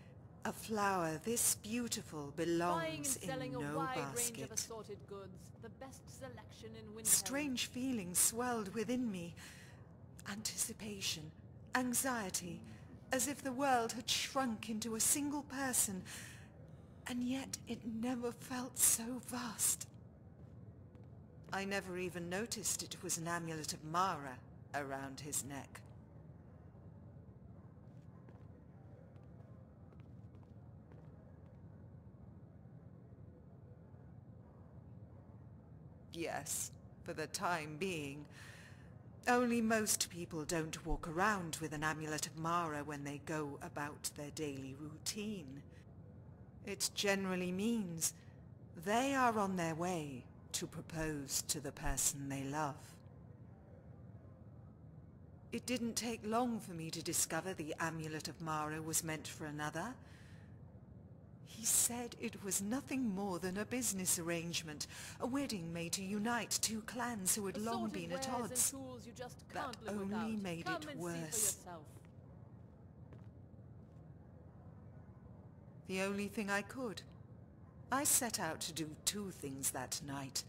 a flower this beautiful Buying and belongs selling in a no wide range basket. of assorted goods. The best selection in Windhelm. Strange feelings swelled within me. Anticipation, anxiety, as if the world had shrunk into a single person, and yet it never felt so vast. I never even noticed it was an amulet of Mara around his neck. Yes, for the time being. Only most people don't walk around with an amulet of Mara when they go about their daily routine. It generally means they are on their way to propose to the person they love. It didn't take long for me to discover the amulet of Mara was meant for another. He said it was nothing more than a business arrangement, a wedding made to unite two clans who had long Assorted been at wares and odds. tools you just That can't live only without. made Come it and worse. See for yourself. The only thing I could. I set out to do two things that night.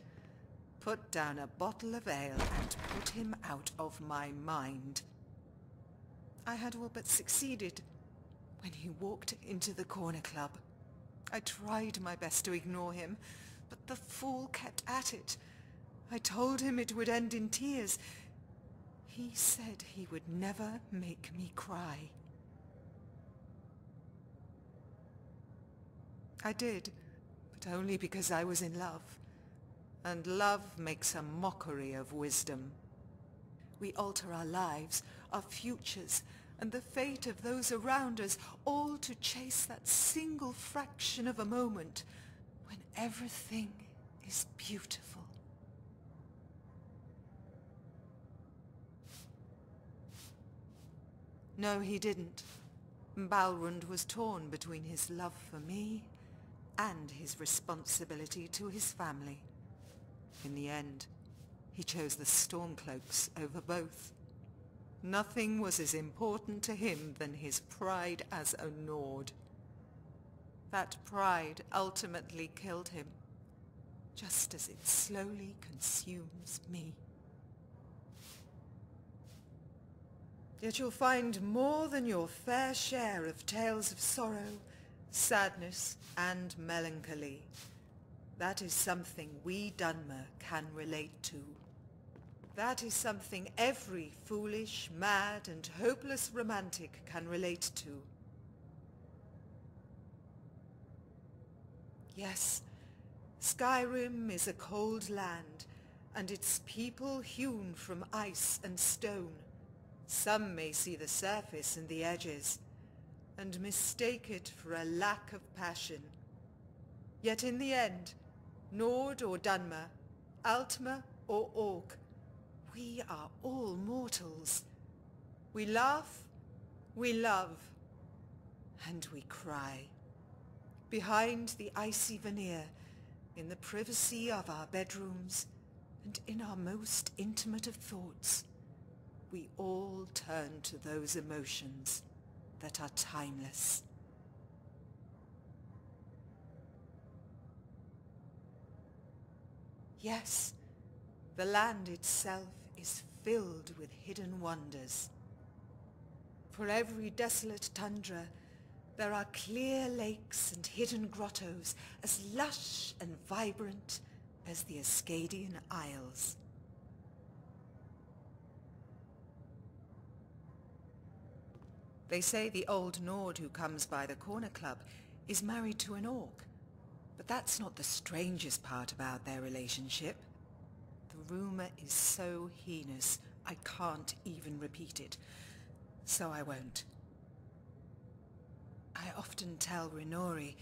Put down a bottle of ale and put him out of my mind. I had all but succeeded when he walked into the corner club. I tried my best to ignore him, but the fool kept at it. I told him it would end in tears. He said he would never make me cry. I did, but only because I was in love. And love makes a mockery of wisdom. We alter our lives, our futures, and the fate of those around us, all to chase that single fraction of a moment when everything is beautiful. No, he didn't. Balrund was torn between his love for me and his responsibility to his family. In the end, he chose the Stormcloaks over both. Nothing was as important to him than his pride as a Nord. That pride ultimately killed him, just as it slowly consumes me. Yet you'll find more than your fair share of tales of sorrow, sadness, and melancholy. That is something we Dunmer can relate to. That is something every foolish, mad, and hopeless romantic can relate to. Yes, Skyrim is a cold land, and its people hewn from ice and stone. Some may see the surface and the edges, and mistake it for a lack of passion. Yet in the end, Nord or Dunmer, Altmer or Orc, We are all mortals. We laugh, we love, and we cry. Behind the icy veneer, in the privacy of our bedrooms, and in our most intimate of thoughts, we all turn to those emotions that are timeless. Yes, the land itself is filled with hidden wonders. For every desolate tundra, there are clear lakes and hidden grottos as lush and vibrant as the Ascadian Isles. They say the old Nord who comes by the Corner Club is married to an orc, but that's not the strangest part about their relationship. The rumor is so heinous, I can't even repeat it, so I won't. I often tell Rinori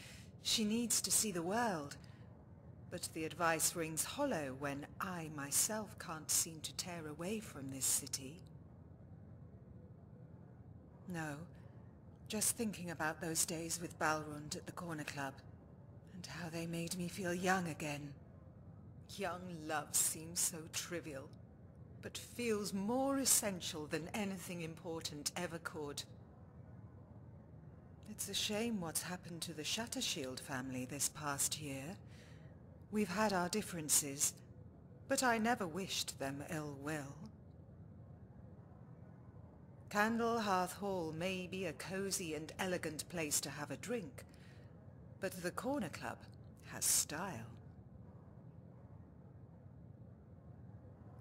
she needs to see the world, but the advice rings hollow when I myself can't seem to tear away from this city. No, just thinking about those days with Balrund at the Corner Club, and how they made me feel young again. Young love seems so trivial, but feels more essential than anything important ever could. It's a shame what's happened to the Shattershield family this past year. We've had our differences, but I never wished them ill will. Candlehearth Hall may be a cozy and elegant place to have a drink, but the Corner Club has style.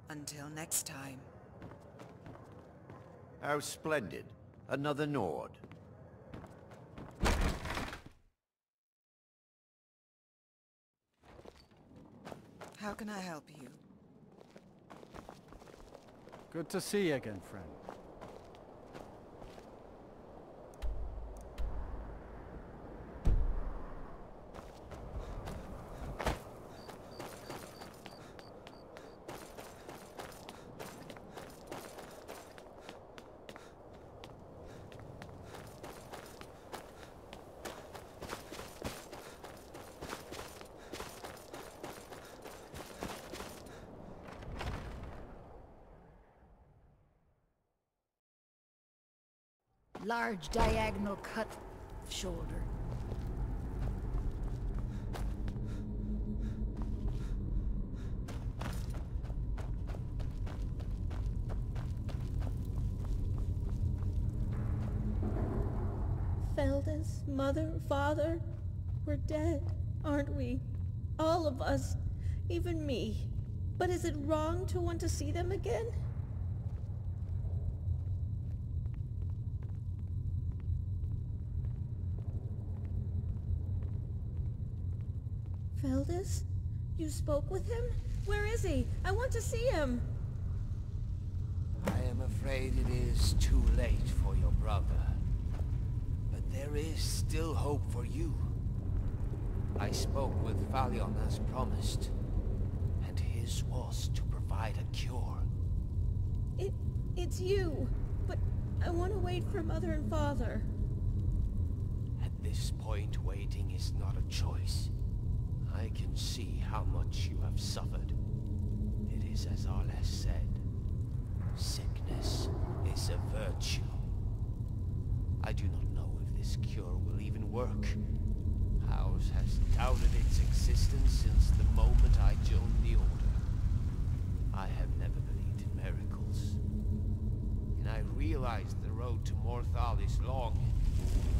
Until next time. How splendid. Another Nord. How can I help you? Good to see you again, friend. Large diagonal cut shoulder. Feldus, mother, father, we're dead, aren't we? All of us, even me. But is it wrong to want to see them again? Feldus? You spoke with him? Where is he? I want to see him! I am afraid it is too late for your brother. But there is still hope for you. I spoke with Valion as promised, and his was to provide a cure. It's you, but I want to wait for Mother and Father. At this point, waiting is not a choice. I can see how much you have suffered. It is as Arles said. Sickness is a virtue. I do not know if this cure will even work. House has doubted its existence since the moment I joined the Order. I have never believed in miracles. And I realize the road to Morthal is long.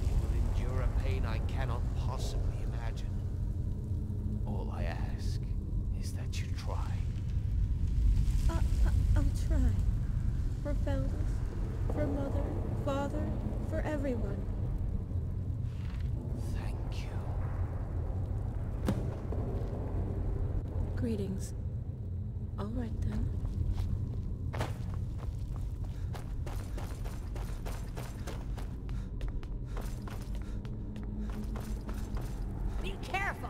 You will endure a pain I cannot possibly imagine. All I ask is that you try. I'll try. For Feldus, for Mother, Father, for everyone. Thank you. Greetings. All right then. Be careful!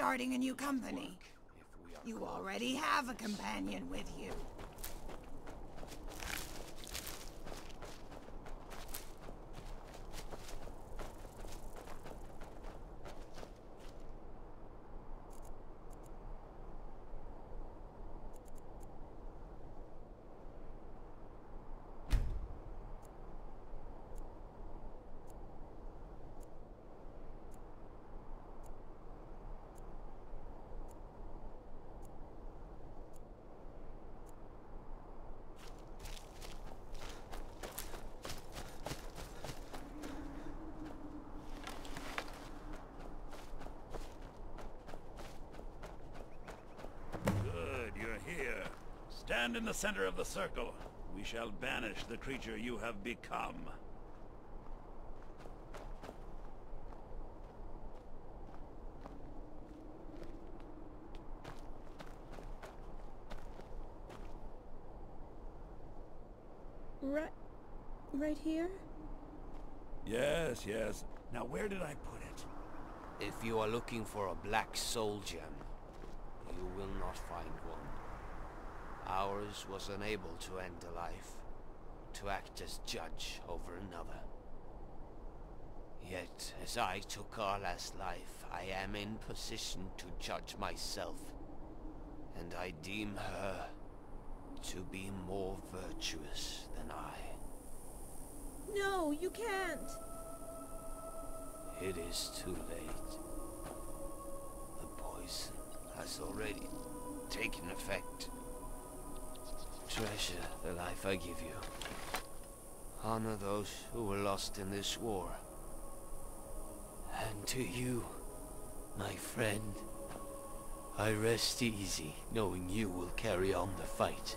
starting a new company. You already have a companion with you. Stand in the center of the circle. We shall banish the creature you have become. Right here? Yes, yes. Now where did I put it? If you are looking for a black soul gem, you will not find one. Ours was unable to end a life, to act as judge over another. Yet, as I took our last life, I am in position to judge myself, and I deem her to be more virtuous than I. No, you can't! It is too late. The poison has already taken effect. Treasure the life I give you. Honor those who were lost in this war. And to you, my friend, I rest easy knowing you will carry on the fight.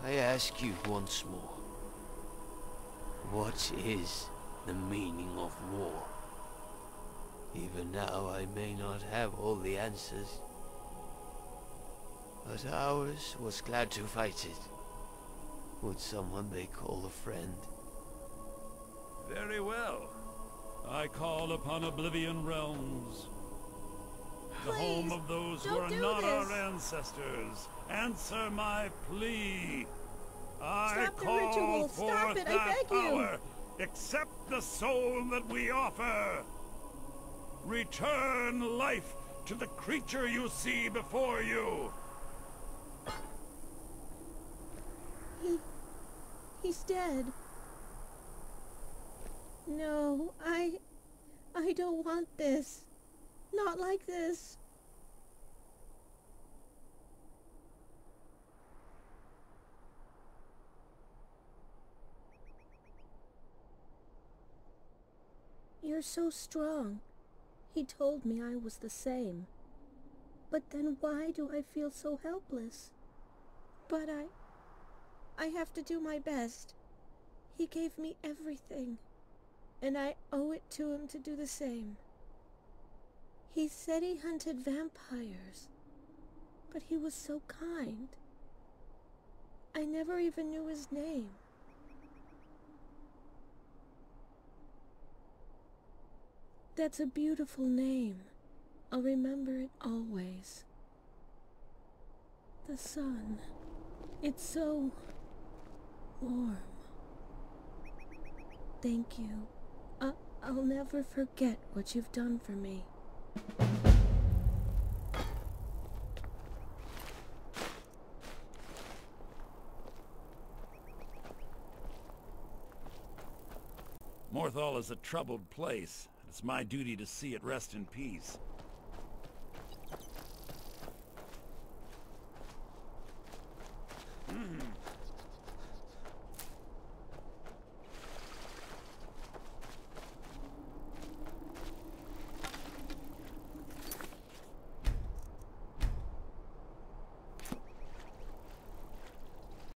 I ask you once more, what is the meaning of war? Even now I may not have all the answers. But ours was glad to fight it. Would someone they call a friend? Very well. I call upon Oblivion Realms. The home of those who are not our ancestors. Answer my plea. I call forth that power. Accept the soul that we offer. Return life to the creature you see before you. He's dead. No, I don't want this. Not like this. You're so strong. He told me I was the same. But then why do I feel so helpless? But I have to do my best. He gave me everything, and I owe it to him to do the same. He said he hunted vampires, but he was so kind. I never even knew his name. That's a beautiful name. I'll remember it always. The sun. It's so warm. Thank you. I'll never forget what you've done for me. Morthal is a troubled place. It's my duty to see it rest in peace.